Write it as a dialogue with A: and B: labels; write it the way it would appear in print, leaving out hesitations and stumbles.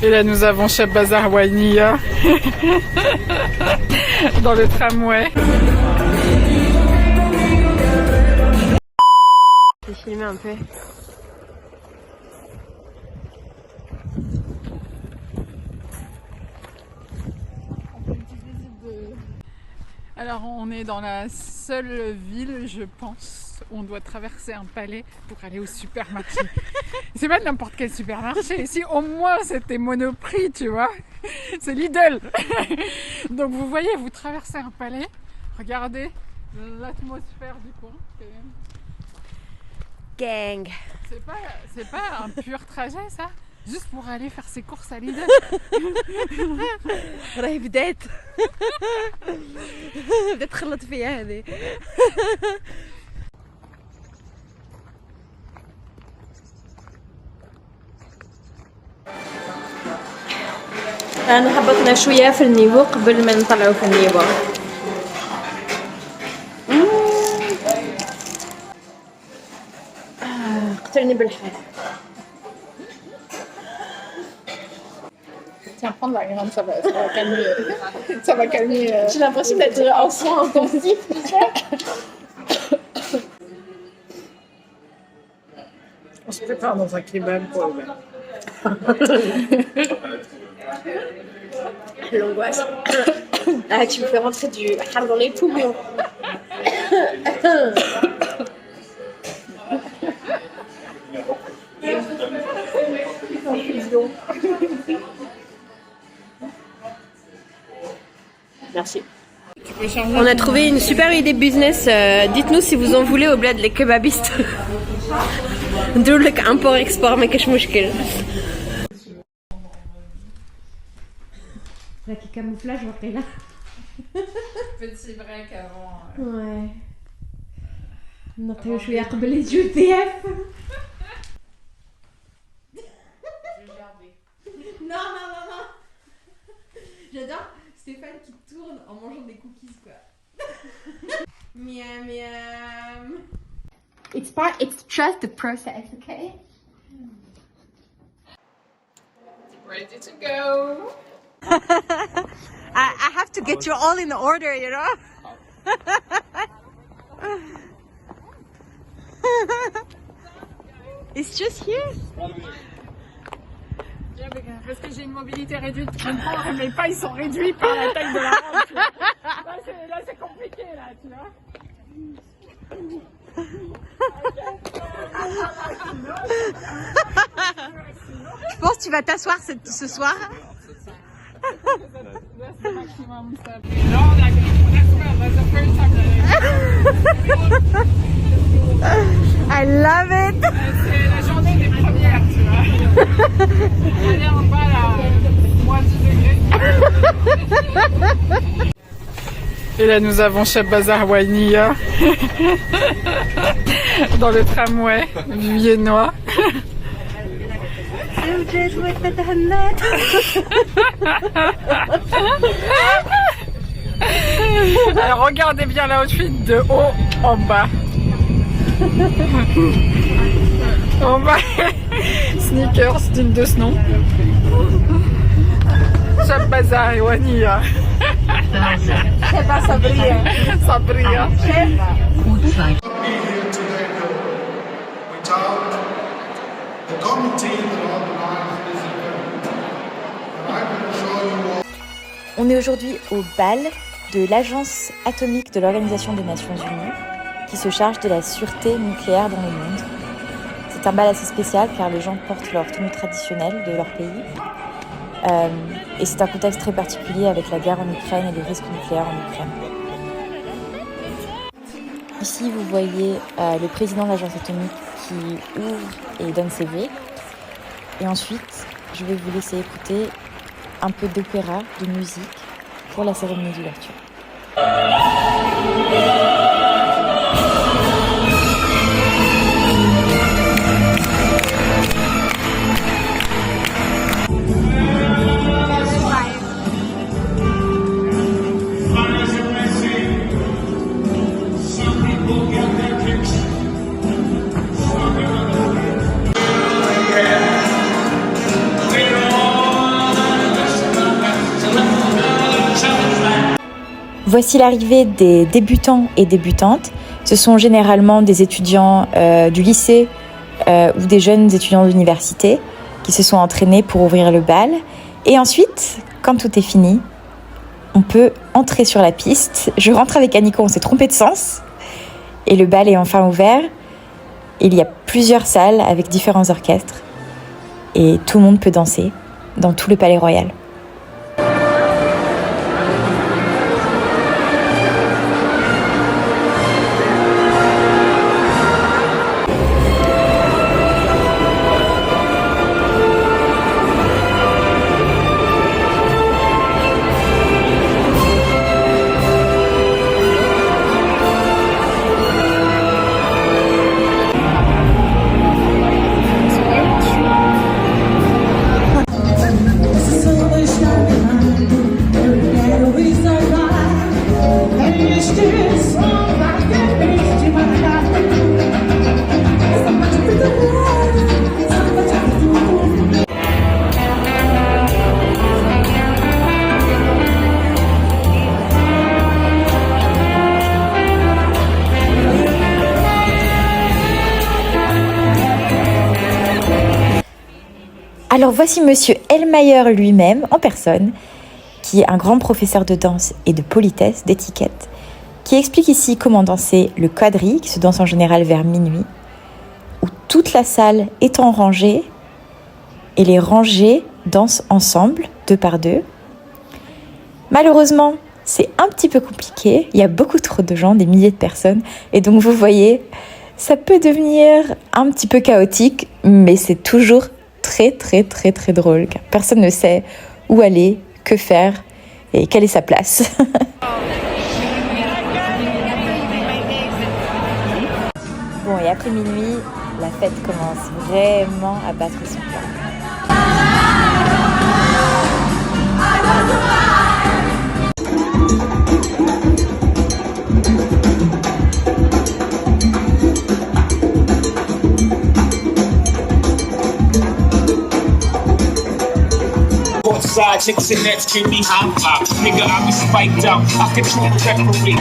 A: Et là nous avons Shabazz Rouhania dans le tramway.
B: J'ai filmé un peu.
A: Alors on est dans la seule ville, je pense, où on doit traverser un palais pour aller au supermarché. C'est pas n'importe quel supermarché, si au moins c'était Monoprix, tu vois. C'est Lidl. Donc vous voyez, vous traversez un palais, regardez l'atmosphère du coin quand même.
B: Gang.
A: C'est pas un pur trajet ça? Juste pour aller faire ses courses à Lidl.
B: راهي بدات تخلط فيا هذه. انا هبطنا شويه في النيفو قبل ما نطلعوا في النيفو. قتلني بالحال.
A: Tiens, prends de la graine, ça va calmer. Ça va calmer.
B: J'ai l'impression d'être en soins intensifs, tu sais.
A: On se prépare dans un kebab pour le bain.
B: L'angoisse. Ah, tu me fais rentrer du har dans les poumons. Merci. On a trouvé une super idée business. Dites-nous si vous en voulez au bled les kebabistes. نديروا لك import export ما كاش مشكل. راكي كاموفلاج وقيله.
A: Petit break avant.
B: Ouais. نعطيو شويه قبل يجيو الضياف. Non, non, non, non. J'adore Stéphane qui tourne en mangeant des cookies, quoi. Miam, miam. It's just the process, okay?
A: Ready to go.
B: I have to get you all in order, you know? It's just here.
A: Parce que j'ai une mobilité réduite, je comprends, mes pas ils sont réduits par la taille de la rampe. Là c'est compliqué là, tu vois.
B: Je pense que tu vas t'asseoir ce soir.
A: That's the maximum step. No, that's the first time
B: I love it.
A: C'est la journée des premières, tu vois. On est en bas là, moins 10 degrés. Et là nous avons Shabazz Rouhania dans le tramway viennois. Alors regardez bien l'outfit de haut en bas. En bas, sneakers digne de ce nom. Shabazz Rouhania.
B: Sheba Sabria.
A: Sabria.
C: On est aujourd'hui au bal de l'Agence atomique de l'Organisation des Nations Unies qui se charge de la sûreté nucléaire dans le monde. C'est un bal assez spécial car les gens portent leur tenue traditionnelle de leur pays. Et c'est un contexte très particulier avec la guerre en Ukraine et les risques nucléaires en Ukraine. Ici, vous voyez le président de l'Agence atomique qui ouvre et donne ses vœux. Et ensuite, je vais vous laisser écouter un peu d'opéra, de musique pour la cérémonie d'ouverture. Voici l'arrivée des débutants et débutantes. Ce sont généralement des étudiants du lycée ou des jeunes étudiants d'université qui se sont entraînés pour ouvrir le bal. Et ensuite, quand tout est fini, on peut entrer sur la piste. Je rentre avec Aniko, on s'est trompé de sens. Et le bal est enfin ouvert. Il y a plusieurs salles avec différents orchestres. Et tout le monde peut danser dans tout le Palais Royal. Alors voici Monsieur Elmayer lui-même, en personne, qui est un grand professeur de danse et de politesse, d'étiquette, qui explique ici comment danser le quadrille, qui se danse en général vers minuit, où toute la salle est en rangée, et les rangées dansent ensemble, 2 par 2. Malheureusement, c'est un petit peu compliqué, il y a beaucoup trop de gens, des milliers de personnes, et donc vous voyez, ça peut devenir un petit peu chaotique, mais c'est toujours très drôle, car personne ne sait où aller, que faire et quelle est sa place. Bon, et après minuit, la fête commence vraiment à battre son plein.
D: Side chicks and that's Jimmy Hop. Nigga, I be spiked out. I control referee.